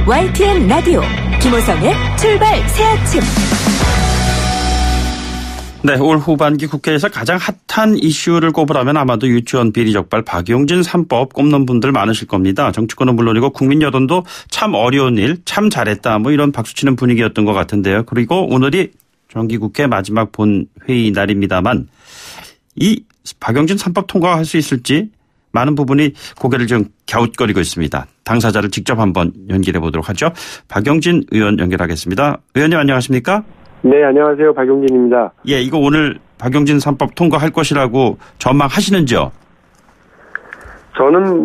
YTN 라디오 김호성의 출발 새 아침. 네, 올 후반기 국회에서 가장 핫한 이슈를 꼽으라면 아마도 유치원 비리 적발 박용진 3법 꼽는 분들 많으실 겁니다. 정치권은 물론이고 국민 여론도 참 어려운 일, 참 잘했다 뭐 이런 박수치는 분위기였던 것 같은데요. 그리고 오늘이 정기국회 마지막 본회의 날입니다만 이 박용진 3법 통과할 수 있을지 많은 부분이 고개를 좀 갸웃거리고 있습니다. 당사자를 직접 한번 연결해 보도록 하죠. 박용진 의원 연결하겠습니다. 의원님 안녕하십니까? 네, 안녕하세요. 박용진입니다. 예, 이거 오늘 박용진 3법 통과할 것이라고 전망하시는지요? 저는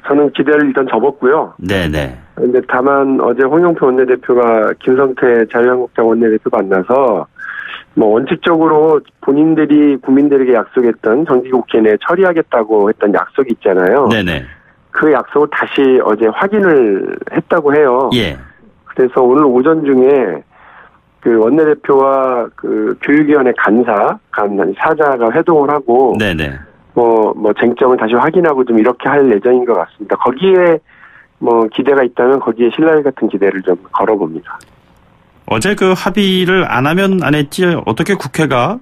저는 기대를 일단 접었고요. 네네. 근데 다만 어제 홍영표 원내대표가 김성태 자유한국당 원내대표 만나서 원칙적으로 본인들이 국민들에게 약속했던 정기국회 내에 처리하겠다고 했던 약속이 있잖아요. 네네. 그 약속을 다시 어제 확인을 했다고 해요. 예. 그래서 오늘 오전 중에 그 원내대표와 그 교육위원회 사자가 회동을 하고 네네. 쟁점을 다시 확인하고 좀 이렇게 할 예정인 것 같습니다. 거기에 기대가 있다면 거기에 신랄 같은 기대를 좀 걸어봅니다. 어제 그 합의를 안 하면 안 했지 어떻게 국회가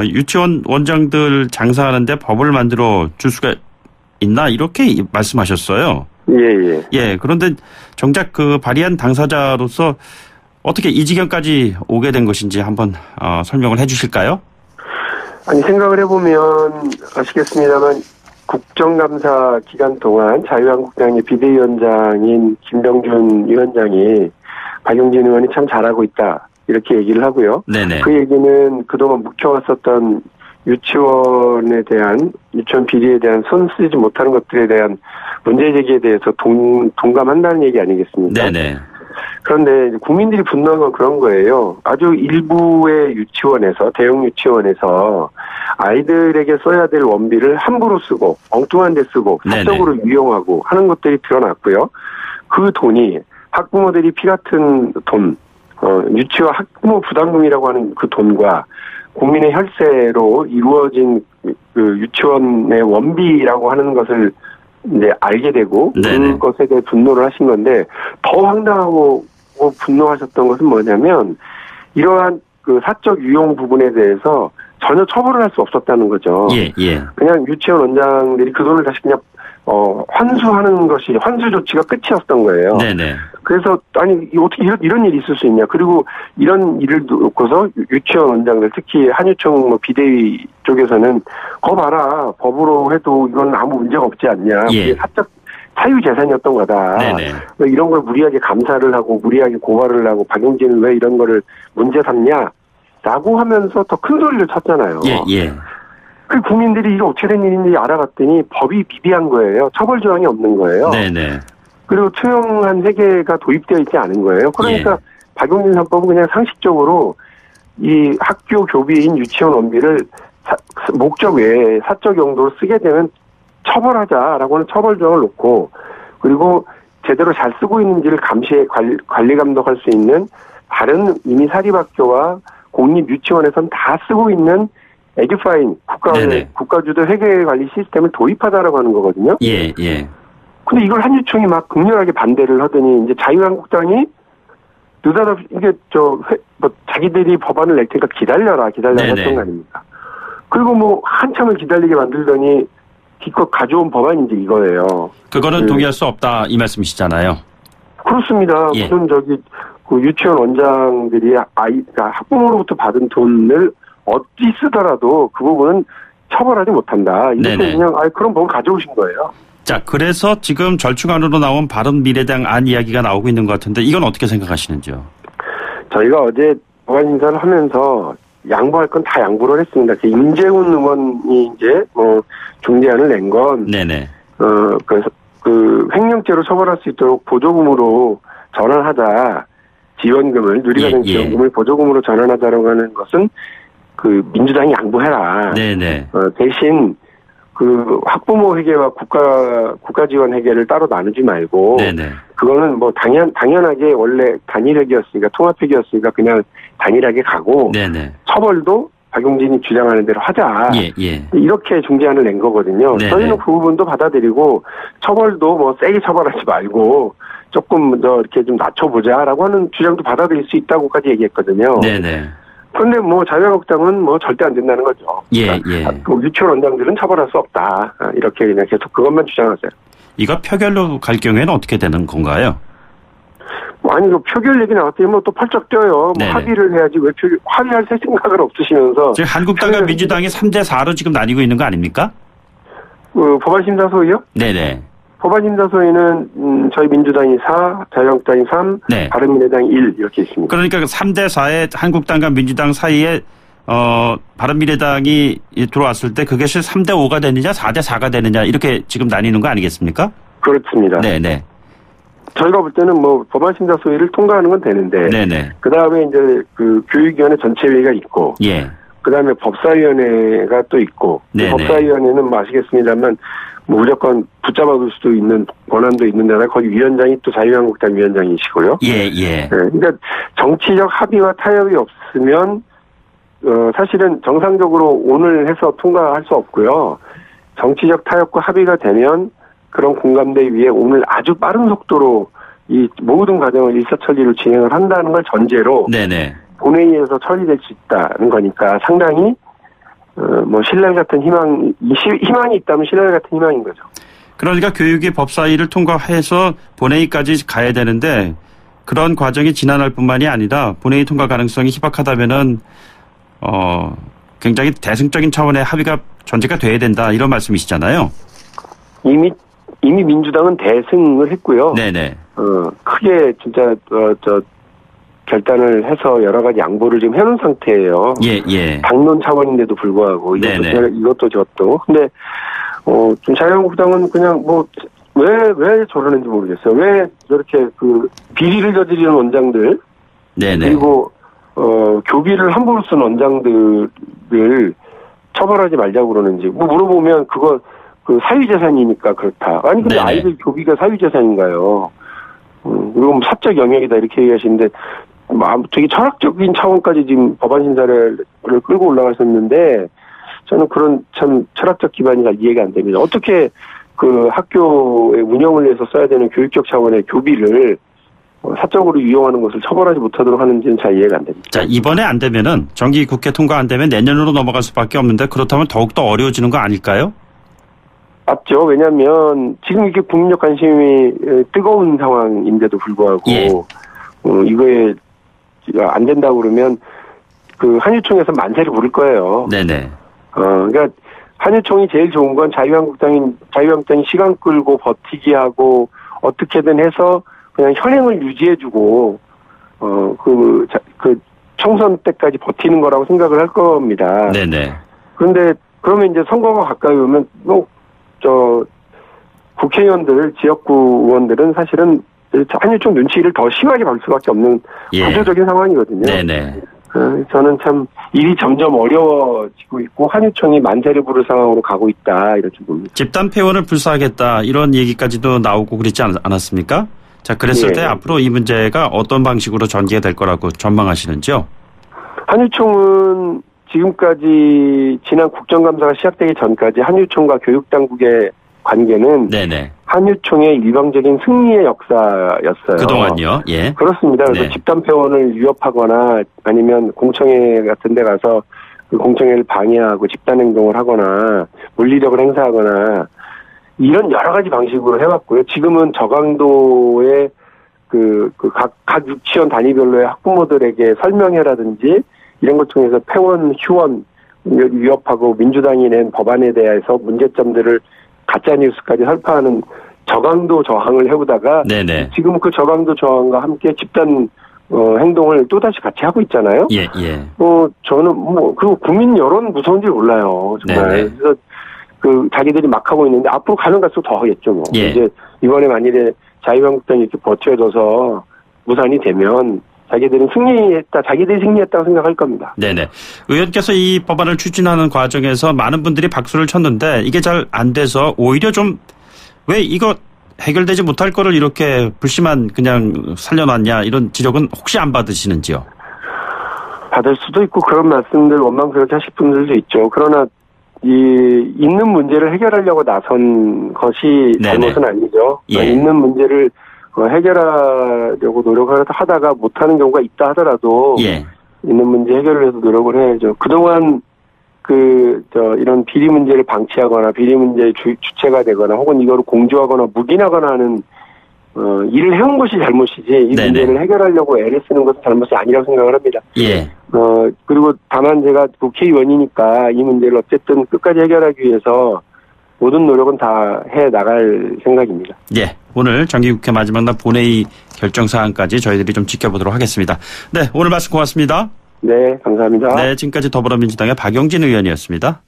유치원 원장들 장사하는데 법을 만들어 줄 수가 있나 이렇게 말씀하셨어요. 예. 예. 그런데 정작 그 발의한 당사자로서 어떻게 이 지경까지 오게 된 것인지 한번 설명을 해 주실까요? 아니, 생각을 해보면 아시겠습니다만 국정감사 기간 동안 자유한국당의 비대위원장인 김병준 위원장이 박용진 의원이 참 잘하고 있다 이렇게 얘기를 하고요. 네네. 그 얘기는 그동안 묵혀왔었던 유치원 비리에 대한 손 쓰지 못하는 것들에 대한 문제 제기에 대해서 동감한다는 얘기 아니겠습니까? 네네. 그런데 국민들이 분노한 건 그런 거예요. 아주 일부의 유치원에서, 대형 유치원에서 아이들에게 써야 될 원비를 함부로 쓰고 엉뚱한 데 쓰고 사적으로 유용하고 하는 것들이 드러났고요. 그 돈이 학부모들이 피 같은 돈, 유치원 학부모 부담금이라고 하는 그 돈과 국민의 혈세로 이루어진 그 유치원의 원비라고 하는 것을 이제 알게 되고 그것에 대해 분노를 하신 건데 더 황당하고 분노하셨던 것은 뭐냐면 이러한 그 사적 유용 부분에 대해서 전혀 처벌을 할 수 없었다는 거죠. 예. 그냥 유치원 원장들이 그 돈을 다시 그냥 환수하는 것이 환수 조치가 끝이었던 거예요. 네네. 그래서 아니 어떻게 이런 일이 있을 수 있냐. 그리고 이런 일을 놓고서 유치원 원장들 특히 한유총 비대위 쪽에서는 봐라 법으로 해도 이건 아무 문제가 없지 않냐. 예. 사적 사유 재산이었던 거다. 네네. 이런 걸 무리하게 감사를 하고 무리하게 고발을 하고 박용진은 왜 이런 거를 문제 삼냐. 라고 하면서 더 큰 소리를 쳤잖아요. 예. 그 국민들이 이게 어떻게 된 일인지 알아봤더니 법이 미비한 거예요. 처벌 조항이 없는 거예요. 네네. 그리고 투명한 회계가 도입되어 있지 않은 거예요. 그러니까 박용진 3법은 그냥 상식적으로 이 학교 교비인 유치원 원비를 목적 외에 사적 용도로 쓰게 되면 처벌하자라고 하는 처벌 조항을 놓고 그리고 제대로 잘 쓰고 있는지를 감시해 관리 감독할 수 있는 다른 이미 사립학교와 공립 유치원에서는 다 쓰고 있는 에듀파인 국가주도 회계관리 시스템을 도입하자라고 하는 거거든요. 예. 근데 이걸 한유총이 막 극렬하게 반대를 하더니 이제 자유한국당이 느닷없이 이게 자기들이 법안을 낼 테니까 기다려라 했던 거 아닙니까? 그리고 한참을 기다리게 만들더니 기껏 가져온 법안이 이제 이거예요. 그거는 동의할 수 없다 이 말씀이시잖아요. 그렇습니다. 예. 무슨 그 유치원 원장들이 학부모로부터 받은 돈을 어찌 쓰더라도 그 부분은 처벌하지 못한다. 이렇게 그냥 그런 법을 가져오신 거예요. 자, 그래서 지금 절충안으로 나온 바른미래당 안 이야기가 나오고 있는 것 같은데 이건 어떻게 생각하시는지요? 저희가 어제 법안 인사를 하면서 양보할 건 다 양보를 했습니다. 임재훈 의원이 이제 중재안을 낸 건 그래서 그 횡령죄로 처벌할 수 있도록 보조금으로 전환하자. 지원금을 누리과정 지원금을 보조금으로 전환하자라고 하는 것은 그 민주당이 양보해라. 대신 그 학부모 회계와 국가 지원 회계를 따로 나누지 말고 그거는 당연하게 원래 단일 회계였으니까 통합 회계였으니까 그냥 단일하게 가고 처벌도 박용진이 주장하는 대로 하자. 예, 예. 이렇게 중재안을 낸 거거든요. 네네. 저희는 그 부분도 받아들이고 처벌도 뭐 세게 처벌하지 말고 조금 더 이렇게 좀 낮춰보자라고 하는 주장도 받아들일 수 있다고까지 얘기했거든요. 네네. 그런데 뭐 자유한국당은 뭐 절대 안 된다는 거죠. 예, 예. 그 유치원 원장들은 처벌할 수 없다. 이렇게 그냥 계속 그것만 주장하세요. 이거 표결로 갈 경우에는 어떻게 되는 건가요? 아니, 그 표결 얘기 나왔더니 뭐 또 펄쩍 뛰어요. 뭐 합의를 해야지 왜 합의할 생각을 없으시면서. 지금 한국당과 민주당이 3대4로 지금 나뉘고 있는 거 아닙니까? 법안심사소위요? 네네. 법안심사소위는 저희 민주당이 4, 자유한국당이 3, 네. 바른미래당이 1 이렇게 있습니다. 그러니까 3대4의 한국당과 민주당 사이에 바른미래당이 들어왔을 때 그것이 3대5가 되느냐 4대4가 되느냐 이렇게 지금 나뉘는 거 아니겠습니까? 그렇습니다. 네네. 저희가 볼 때는 뭐 법안심사소위를 통과하는 건 되는데, 네네. 그 다음에 이제 그 교육위원회 전체회의가 있고, 예. 그 다음에 법사위원회가 또 있고, 네네. 법사위원회는 뭐 아시겠습니다만 뭐 무조건 붙잡아둘 수도 있는 권한도 있는데다 거기 위원장이 또 자유한국당 위원장이시고요. 예. 네, 그러니까 정치적 합의와 타협이 없으면 사실은 정상적으로 오늘 해서 통과할 수 없고요. 정치적 타협과 합의가 되면 그런 공감대 위에 오늘 아주 빠른 속도로 이 모든 과정을 일사천리로 진행을 한다는 걸 전제로 네네. 본회의에서 처리될 수 있다는 거니까 상당히 뭐 신랄 같은 희망이 있다면 신랄 같은 희망인 거죠. 그러니까 교육위 법사위를 통과해서 본회의까지 가야 되는데 그런 과정이 지난할 뿐만이 아니라 본회의 통과 가능성이 희박하다면은 굉장히 대승적인 차원의 합의가 전제가 돼야 된다 이런 말씀이시잖아요. 이미 민주당은 대승을 했고요. 네네. 크게 진짜 결단을 해서 여러 가지 양보를 지금 해놓은 상태예요. 예. 당론 차원인데도 불구하고 이것도 저것도. 근데 좀 자유한국당은 그냥 뭐 왜 저러는지 모르겠어요. 왜 저렇게 그 비리를 저지르는 원장들, 네네. 그리고 교비를 함부로 쓴 원장들을 처벌하지 말자고 그러는지 뭐 물어보면 그거 그 사유재산이니까 그렇다. 아니 근데 네네. 아이들 교비가 사유재산인가요? 그리고 사적 영역이다 이렇게 얘기하시는데 되게 철학적인 차원까지 지금 법안 심사를 끌고 올라가셨는데 저는 그런 참 철학적 기반이 잘 이해가 안 됩니다. 어떻게 그 학교의 운영을 위해서 써야 되는 교육적 차원의 교비를 사적으로 이용하는 것을 처벌하지 못하도록 하는지는 잘 이해가 안 됩니다. 자, 이번에 안 되면은 정기 국회 통과 안 되면 내년으로 넘어갈 수밖에 없는데 그렇다면 더욱더 어려워지는 거 아닐까요? 맞죠. 왜냐하면 지금 이렇게 국민적 관심이 뜨거운 상황인데도 불구하고 이거에 안 된다고 그러면 그 한유총에서 만세를 부를 거예요. 네네. 그러니까 한유총이 제일 좋은 건 자유한국당이 시간 끌고 버티기 하고 어떻게든 해서 그냥 현행을 유지해주고 그 총선 때까지 버티는 거라고 생각을 할 겁니다. 네네. 그런데 그러면 이제 선거가 가까이 오면 국회의원들, 지역구 의원들은 사실은 한유총 눈치를 더 심하게 볼 수밖에 없는 구조적인 상황이거든요. 네네. 저는 참 일이 점점 어려워지고 있고 한유총이 만세를 부를 상황으로 가고 있다 이렇게 봅니다. 집단 폐원을 불사하겠다 이런 얘기까지도 나오고 그렇지 않았습니까? 자, 그랬을 때 앞으로 이 문제가 어떤 방식으로 전개가 될 거라고 전망하시는지요? 한유총은 지금까지 지난 국정감사가 시작되기 전까지 한유총과 교육당국의 관계는 네네. 한유총의 일방적인 승리의 역사였어요. 그동안요. 예. 그렇습니다. 그래서 집단 폐원을 위협하거나 아니면 공청회 같은 데 가서 그 공청회를 방해하고 집단 행동을 하거나 물리력을 행사하거나 이런 여러 가지 방식으로 해왔고요. 지금은 저강도의 각 유치원 단위별로의 학부모들에게 설명회라든지 이런 걸 통해서 폐원, 휴원 위협하고 민주당이 낸 법안에 대해서 문제점들을 가짜뉴스까지 설파하는 저강도 저항을 해오다가 네네. 지금 그 저강도 저항과 함께 집단 행동을 또다시 같이 하고 있잖아요. 예. 저는 그리고 국민 여론 무서운 줄 몰라요. 정말. 네네. 그래서 자기들이 막 하고 있는데 앞으로 가면 갈수록 더 하겠죠. 뭐. 예. 이제 이번에 만일에 자유한국당이 이렇게 버텨줘서 무산이 되면 자기들이 승리했다고 생각할 겁니다. 네네. 의원께서 이 법안을 추진하는 과정에서 많은 분들이 박수를 쳤는데 이게 잘 안 돼서 오히려 좀 왜 이거 해결되지 못할 거를 이렇게 불씨만 그냥 살려놨냐 이런 지적은 혹시 안 받으시는지요? 받을 수도 있고 그런 말씀들 원망스럽게 하실 분들도 있죠. 그러나 있는 문제를 해결하려고 나선 것이 잘못은 아니죠. 예. 있는 문제를 해결하려고 노력을 하다가 못하는 경우가 있다 하더라도 예. 있는 문제 해결을 위해서 노력을 해야죠. 그동안 이런 비리 문제를 방치하거나 비리 문제의 주체가 되거나 혹은 이거를 공조하거나 묵인하거나 하는 일을 해온 것이 잘못이지 이 네네. 문제를 해결하려고 애를 쓰는 것은 잘못이 아니라고 생각을 합니다. 예. 그리고 다만 제가 국회의원이니까 이 문제를 어쨌든 끝까지 해결하기 위해서 모든 노력은 다 해 나갈 생각입니다. 예. 오늘 정기국회 마지막 날 본회의 결정사항까지 저희들이 좀 지켜보도록 하겠습니다. 네. 오늘 말씀 고맙습니다. 네, 감사합니다. 네. 지금까지 더불어민주당의 박용진 의원이었습니다.